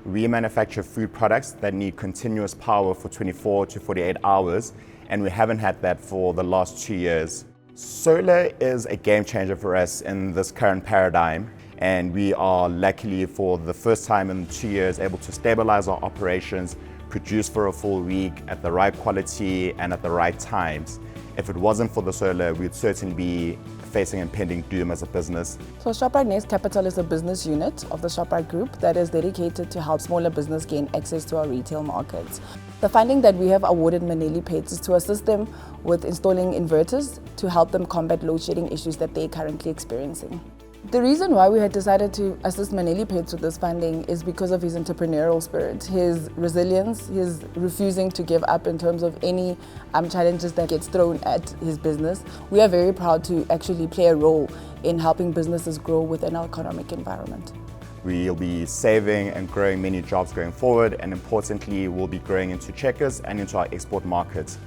We manufacture food products that need continuous power for 24 to 48 hours, and we haven't had that for the last 2 years. Solar is a game changer for us in this current paradigm, and we are luckily for the first time in 2 years able to stabilize our operations, produce for a full week at the right quality and at the right times. If it wasn't for the solar, we'd certainly be facing impending doom as a business. So Shoprite Next Capital is a business unit of the Shoprite Group that is dedicated to help smaller business gain access to our retail markets. The funding that we have awarded Maneli Pets is to assist them with installing inverters to help them combat load shedding issues that they're currently experiencing. The reason why we had decided to assist Maneli Pets with this funding is because of his entrepreneurial spirit, his resilience, his refusing to give up in terms of any challenges that gets thrown at his business. We are very proud to actually play a role in helping businesses grow within our economic environment. We'll be saving and growing many jobs going forward, and importantly, we'll be growing into Checkers and into our export markets.